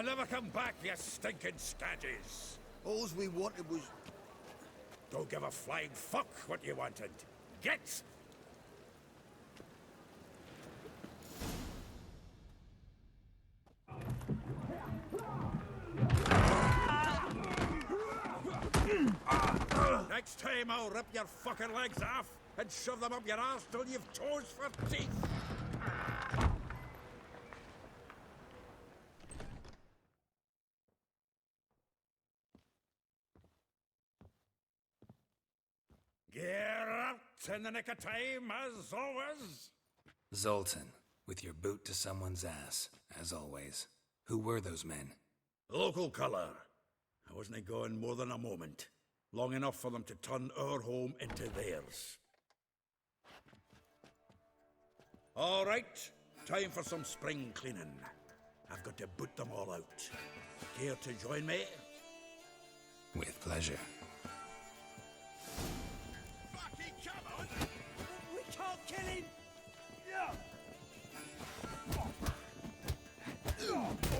And never come back, you stinking scadges. All we wanted was... Don't give a flying fuck what you wanted. Get! Next time I'll rip your fucking legs off and shove them up your arse till you've toes for teeth. Geralt, in the nick of time, as always. Zoltan, with your boot to someone's ass, as always. Who were those men? Local colour. I wasn't gone more than a moment. Long enough for them to turn our home into theirs. All right, time for some spring cleaning. I've got to boot them all out. Care to join me? With pleasure. Fucking come on! We can't kill him!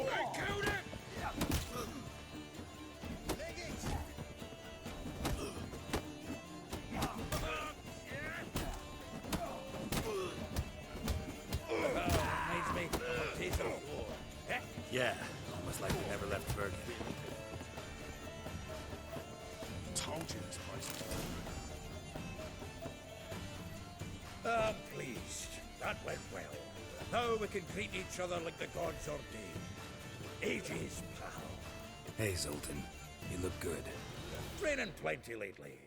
I killed him! Leg it! Reminds me of a piece of floor. Yeah, almost like we never left Bergen. Told you this place was I'm pleased. That went well. Now we can greet each other like the gods ordained. Ages, pal. Hey, Zoltan. You look good. Training plenty lately.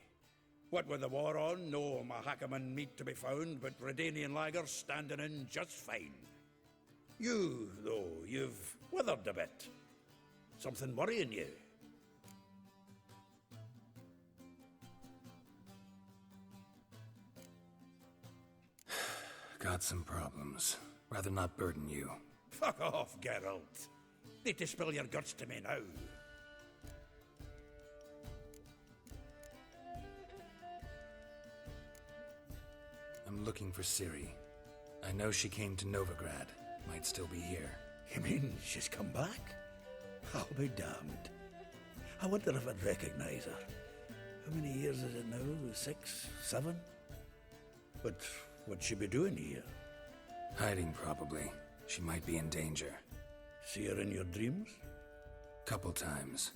What with the war on, no Mahakaman meat to be found, but Redanian lagers standing in just fine. You, though, you've withered a bit. Something worrying you? Got some problems. Rather not burden you. Fuck off, Geralt. Need to spill your guts to me now. I'm looking for Ciri. I know she came to Novigrad. Might still be here. You mean she's come back? I'll be damned. I wonder if I'd recognize her. How many years is it now? 6, 7? But what'd she be doing here? Hiding, probably. She might be in danger. See her in your dreams? Couple times.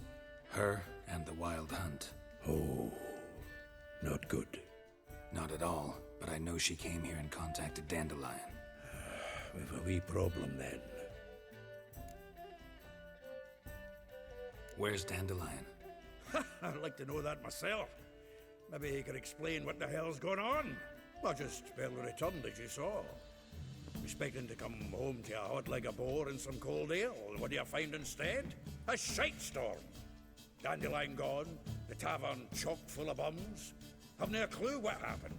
Her and the Wild Hunt. Oh, not good. Not at all, but I know she came here and contacted Dandelion. We've a wee problem then. Where's Dandelion? I'd like to know that myself. Maybe he could explain what the hell's going on. I just barely returned, as you saw. Expecting to come home to a hot like a boar and some cold ale. What do you find instead? A shite storm. Dandelion gone, the tavern chock full of bums. Haven't a clue what happened.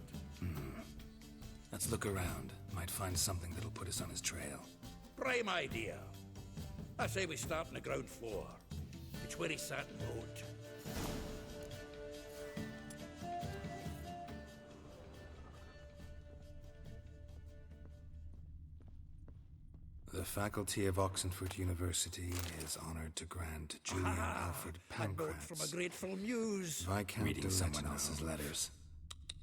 Let's look around. Might find something that'll put us on his trail. Prime idea. I say we start on the ground floor. It's where he sat and wrote. The faculty of Oxenford University is honored to grant Julian Alfred A note from a Pancratz, grateful muse. Viscount reading someone else's letters.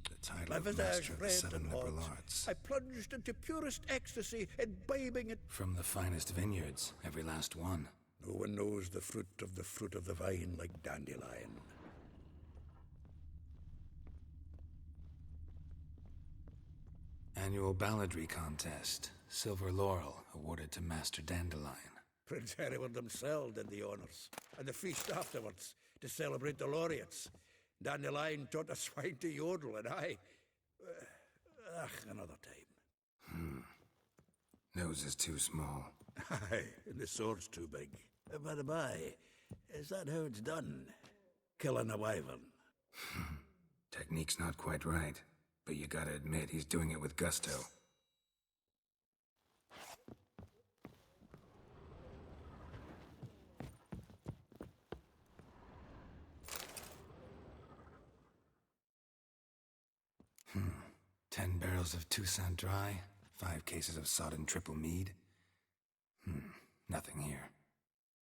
The title My of visage Master of the red Seven and Liberal hot. Arts. I plunged into purest ecstasy, imbibing it. From the finest vineyards, every last one. No one knows the fruit of the vine like Dandelion. Annual balladry contest. Silver laurel awarded to Master Dandelion. Prince Hereward himself did the honours, and the feast afterwards to celebrate the laureates. Dandelion taught the swine to yodel, and I... another time. Nose is too small. Aye, and the sword's too big. By the by, is that how it's done? Killing a wyvern? Technique's not quite right, but you gotta admit he's doing it with gusto. Hmm. 10 barrels of Toussaint Dry, 5 cases of sodden triple mead. Nothing here.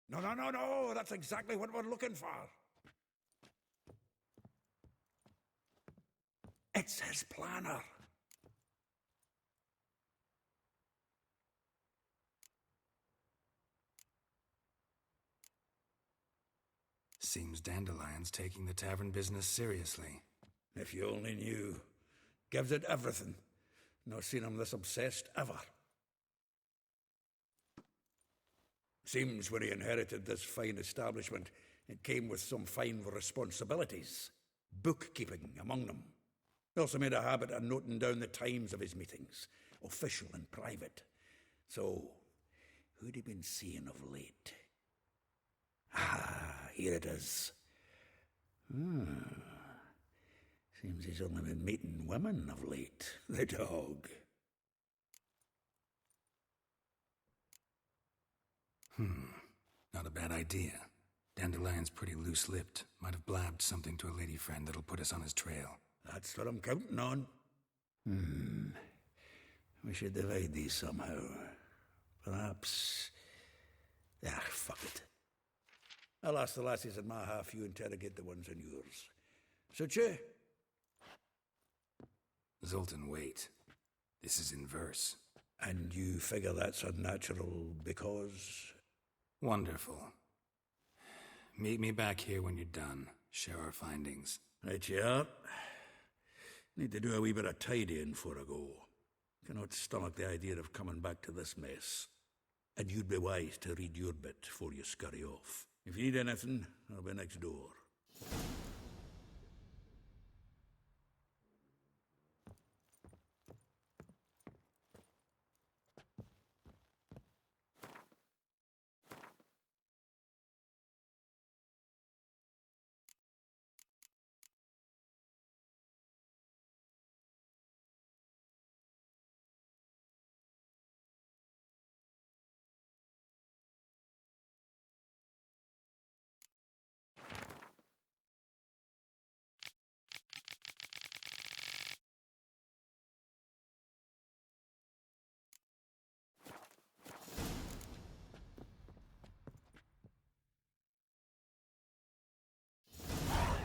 No, no, no, no! That's exactly what we're looking for! It's his planner! Seems Dandelion's taking the tavern business seriously. If you only knew. Gives it everything. Not seen him this obsessed ever. Seems when he inherited this fine establishment, it came with some fine responsibilities. Bookkeeping among them. He also made a habit of noting down the times of his meetings, official and private. So, who'd he been seeing of late? Ah, here it is. Seems he's only been meeting women of late, the dog. Not a bad idea. Dandelion's pretty loose-lipped. Might have blabbed something to a lady friend that'll put us on his trail. That's what I'm counting on. We should divide these somehow. Perhaps... fuck it. I'll ask the lassies in my half, you interrogate the ones in yours. Suit you? Zoltan, wait. This is in verse. And you figure that's unnatural because... Wonderful. Meet me back here when you're done. Share our findings. Right you are. Need to do a wee bit of tidying before I go. Cannot stomach the idea of coming back to this mess. And you'd be wise to read your bit before you scurry off. If you need anything, I'll be next door.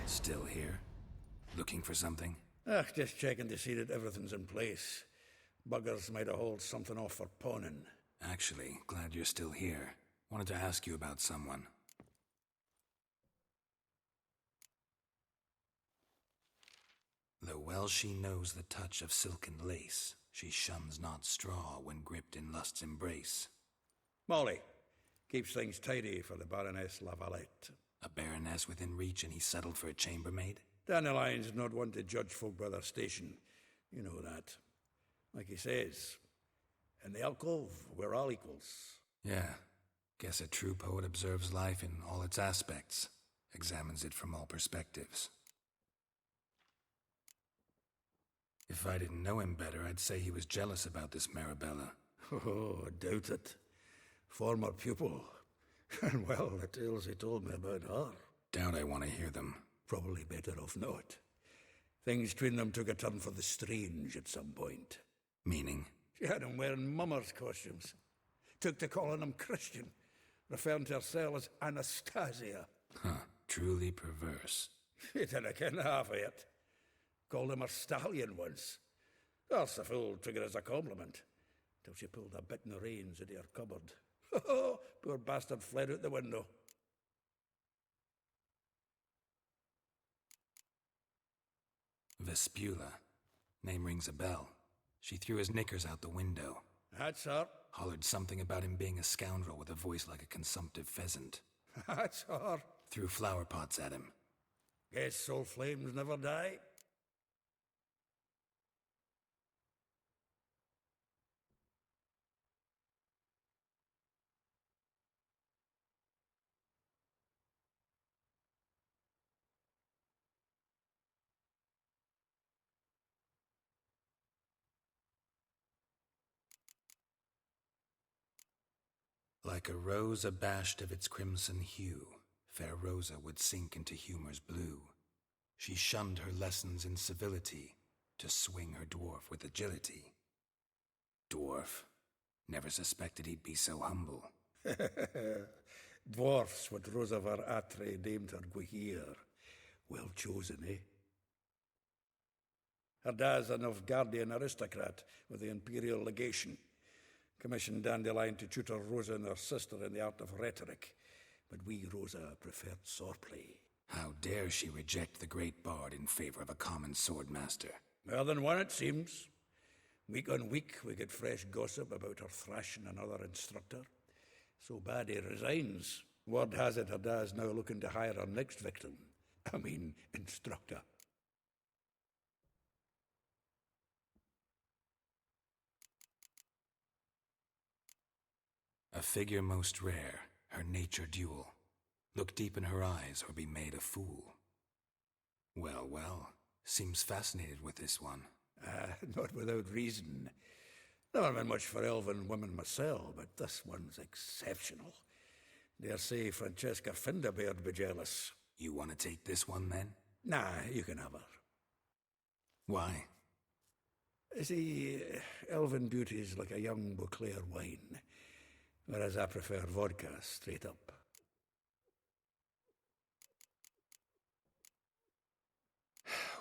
Still here? Looking for something? Just checking to see that everything's in place. Buggers might have hauled something off for pawning. Actually, glad you're still here. Wanted to ask you about someone. Though well she knows the touch of silken lace, she shuns not straw when gripped in lust's embrace. Molly. Keeps things tidy for the Baroness Lavalette. A baroness within reach and he settled for a chambermaid? Dandelion's not one to judge folk by their station. You know that. Like he says, in the alcove, we're all equals. Yeah. Guess a true poet observes life in all its aspects, examines it from all perspectives. If I didn't know him better, I'd say he was jealous about this Marabella. Oh, I doubt it. Former pupil. And well, the tales he told me about her. Doubt I want to hear them. Probably better off not. Things between them took a turn for the strange at some point. Meaning? She had him wearing mummers' costumes. Took to calling him Christian, referring to herself as Anastasia. Truly perverse. He didn't ken half of it. Called him a stallion once. That's the fool took it as a compliment, till she pulled a bit in the reins into her cupboard. Poor bastard fled out the window. Vespula. Name rings a bell. She threw his knickers out the window. That's her. Hollered something about him being a scoundrel with a voice like a consumptive pheasant. That's her. Threw flower pots at him. Guess soul flames never die. Like a rose abashed of its crimson hue, fair Rosa would sink into humor's blue. She shunned her lessons in civility, to swing her dwarf with agility. Dwarf. Never suspected he'd be so humble. Dwarfs what Rosaver Atre named her Gwahir. Well chosen, eh? Her dad's a Novgardian aristocrat with the Imperial Legation. Commissioned Dandelion to tutor Rosa and her sister in the art of rhetoric. But we, Rosa, preferred swordplay. How dare she reject the great bard in favor of a common swordmaster? More than one, it seems. Week on week, we get fresh gossip about her thrashing another instructor. So bad he resigns. Word has it her dad's now looking to hire her next victim. I mean, instructor. A figure most rare, her nature dual. Look deep in her eyes or be made a fool. Well, well, seems fascinated with this one. Not without reason. Never been much for elven women myself, but this one's exceptional. Dare say Francesca Finderbeard be jealous. You want to take this one, then? Nah, you can have her. Why? See, elven beauty's like a young Beauclair wine, whereas I prefer vodka straight up.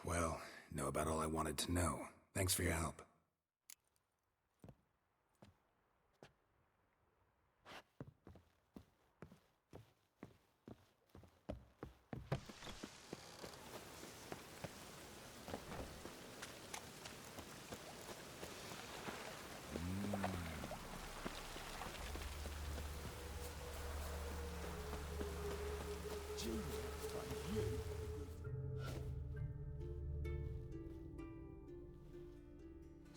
Well, know about all I wanted to know. Thanks for your help.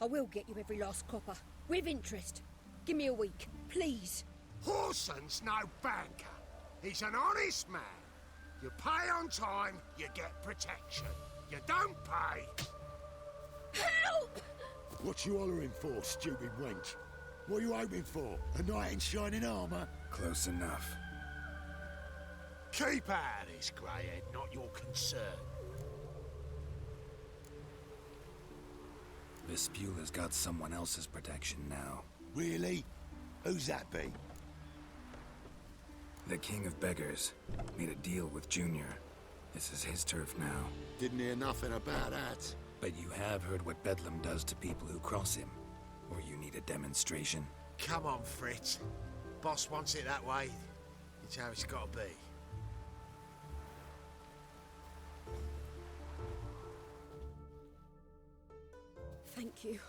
I will get you every last copper, with interest. Give me a week, please. Horson's no banker. He's an honest man. You pay on time, you get protection. You don't pay. Help! What you hollering for, stupid wench? What you hoping for? A knight in shining armour? Close enough. Keep out of this, greyhead, not your concern. Vespula's got someone else's protection now. Really? Who's that be? The King of Beggars made a deal with Junior. This is his turf now. Didn't hear nothing about that. But you have heard what Bedlam does to people who cross him. Or you need a demonstration? Come on, Fritz. Boss wants it that way. It's how it's got to be. Thank you.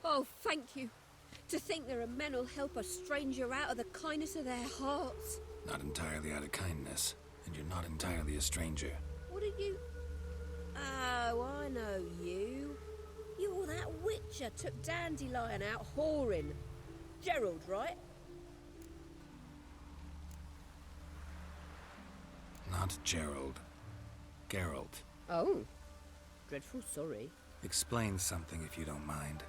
Oh, thank you. To think there are men who'll help a stranger out of the kindness of their hearts. Not entirely out of kindness, and you're not entirely a stranger. What are you... Oh, I know you. You're that witcher took Dandelion out whoring. Geralt, right? Not Gerald. Geralt. Oh. Dreadful sorry. Explain something if you don't mind.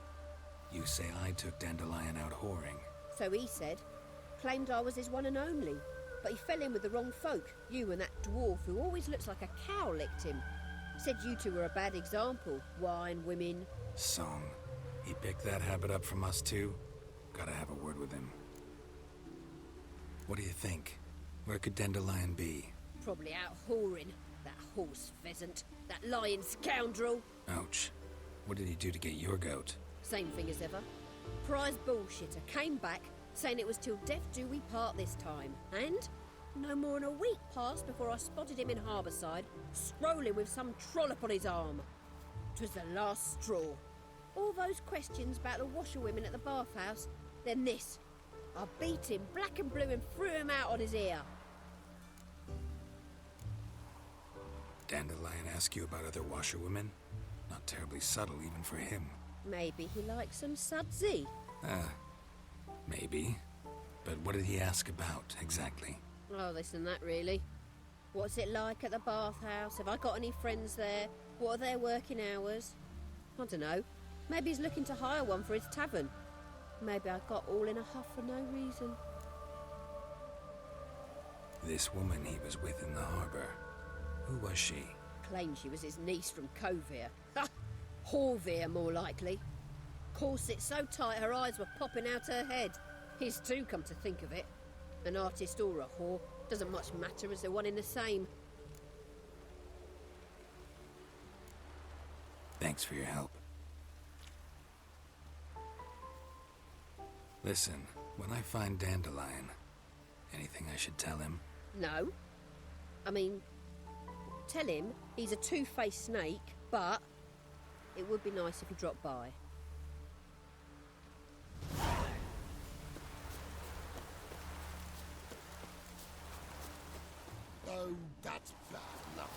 You say I took Dandelion out whoring. So he said. Claimed I was his one and only. But he fell in with the wrong folk. You and that dwarf who always looks like a cow licked him. Said you two were a bad example. Wine, women. Song. He picked that habit up from us too? Gotta have a word with him. What do you think? Where could Dandelion be? Probably out whoring. That horse pheasant. That lying scoundrel. Ouch. What did he do to get your goat? Same thing as ever. Prize bullshitter came back, saying it was till death do we part this time. And no more than a week passed before I spotted him in Harbourside, strolling with some trollop on his arm. 'Twas the last straw. All those questions about the washerwomen at the bathhouse, then this. I beat him black and blue and threw him out on his ear. Dandelion ask you about other washerwomen? Not terribly subtle even for him. Maybe he likes some sudsy. Maybe. But what did he ask about, exactly? Oh, this and that, really. What's it like at the bathhouse? Have I got any friends there? What are their working hours? I don't know. Maybe he's looking to hire one for his tavern. Maybe I got all in a huff for no reason. This woman he was with in the harbor. Who was she? Claimed she was his niece from Kovir. Ha! Horvir, more likely. Corset so tight her eyes were popping out her head. His too, come to think of it. An artist or a whore. Doesn't much matter as they're one in the same. Thanks for your help. Listen, when I find Dandelion, anything I should tell him? No. I mean, tell him he's a two-faced snake, but it would be nice if he dropped by. Oh, that's bad luck.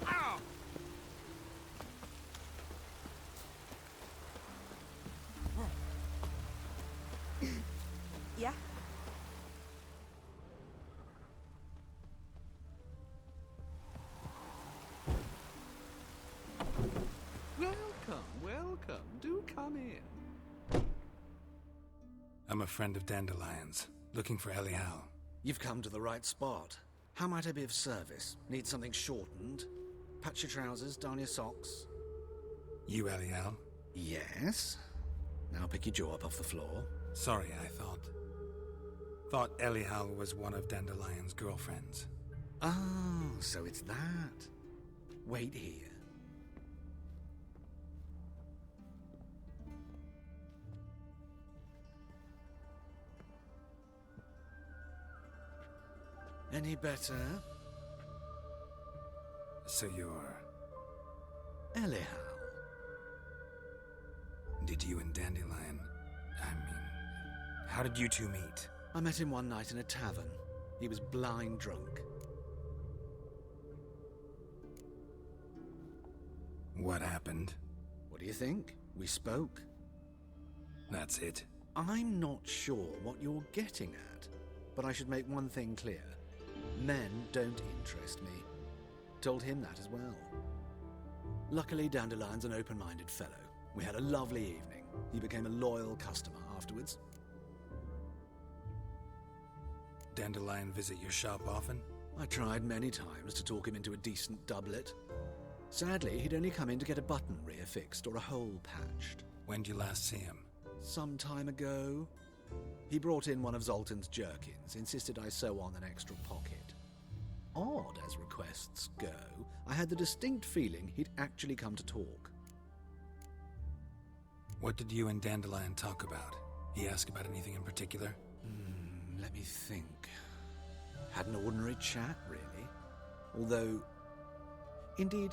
Ow! Yeah? Welcome, welcome. Do come in. I'm a friend of Dandelion's, looking for Elial. You've come to the right spot. How might I be of service? Need something shortened? Patch your trousers, darn your socks. You Elial? Yes. Now pick your jaw up off the floor. Sorry, I thought Elial was one of Dandelion's girlfriends. Oh, so it's that. Wait here. Any better? So you're... Elial. Did you and Dandelion... how did you two meet? I met him one night in a tavern. He was blind drunk. What happened? What do you think? We spoke. That's it. I'm not sure what you're getting at, but I should make one thing clear. Men don't interest me. Told him that as well. Luckily, Dandelion's an open-minded fellow. We had a lovely evening. He became a loyal customer afterwards. Dandelion visit your shop often? I tried many times to talk him into a decent doublet. Sadly, he'd only come in to get a button rear fixed or a hole patched. When'd you last see him? Some time ago. He brought in one of Zoltan's jerkins, insisted I sew on an extra pocket. Odd as requests go, I had the distinct feeling he'd actually come to talk. What did you and Dandelion talk about? He asked about anything in particular? Let me think. Had an ordinary chat, really. Although, indeed,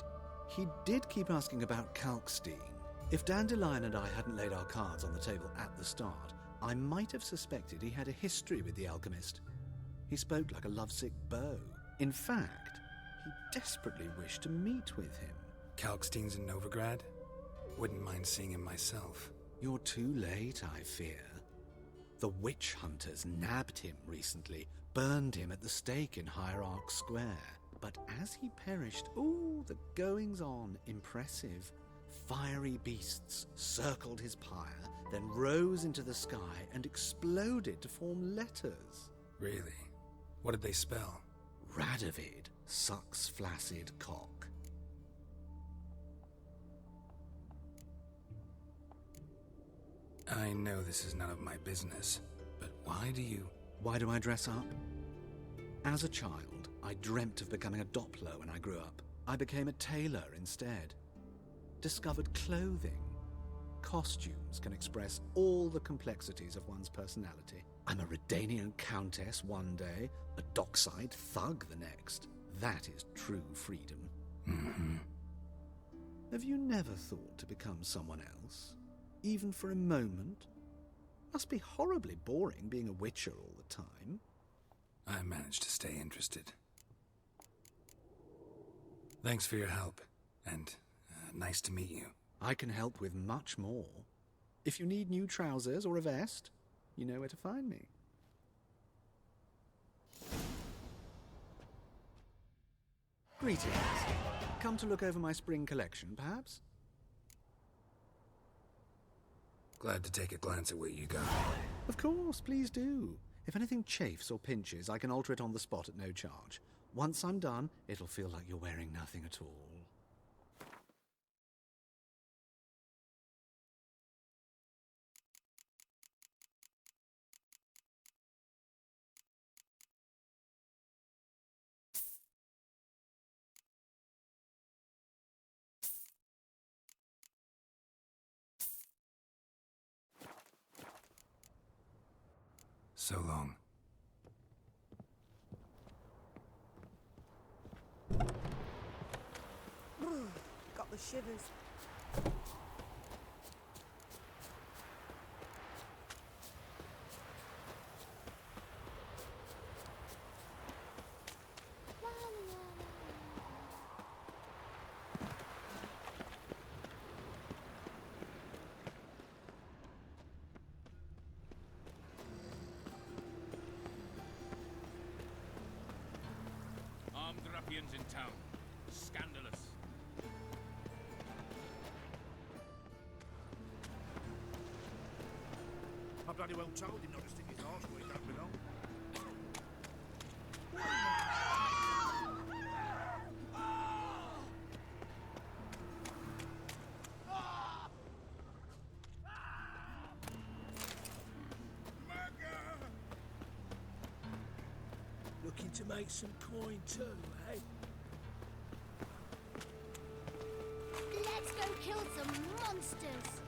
he did keep asking about Kalkstein. If Dandelion and I hadn't laid our cards on the table at the start, I might have suspected he had a history with the alchemist. He spoke like a lovesick beau. In fact, he desperately wished to meet with him. Kalkstein's in Novigrad? Wouldn't mind seeing him myself. You're too late, I fear. The witch hunters nabbed him recently, burned him at the stake in Hierarch Square. But as he perished, the goings-on impressive. Fiery beasts circled his pyre, then rose into the sky and exploded to form letters. Really? What did they spell? Radovid sucks flaccid cock. I know this is none of my business, but why do I dress up? As a child, I dreamt of becoming a Doppler when I grew up. I became a tailor instead. Discovered clothing. Costumes can express all the complexities of one's personality. I'm a Redanian countess one day, a dockside thug the next. That is true freedom. Mm-hmm. Have you never thought to become someone else? Even for a moment? Must be horribly boring being a witcher all the time. I managed to stay interested. Thanks for your help, and nice to meet you. I can help with much more. If you need new trousers or a vest, you know where to find me. Greetings. Come to look over my spring collection, perhaps? Glad to take a glance at what you got. Of course, please do. If anything chafes or pinches, I can alter it on the spot at no charge. Once I'm done, it'll feel like you're wearing nothing at all. So long. Got the shivers. Armed ruffians in town. Scandalous. I bloody well told him not to stick his arse where he don't belong. Looking to make some coin too, eh? Let's go kill some monsters.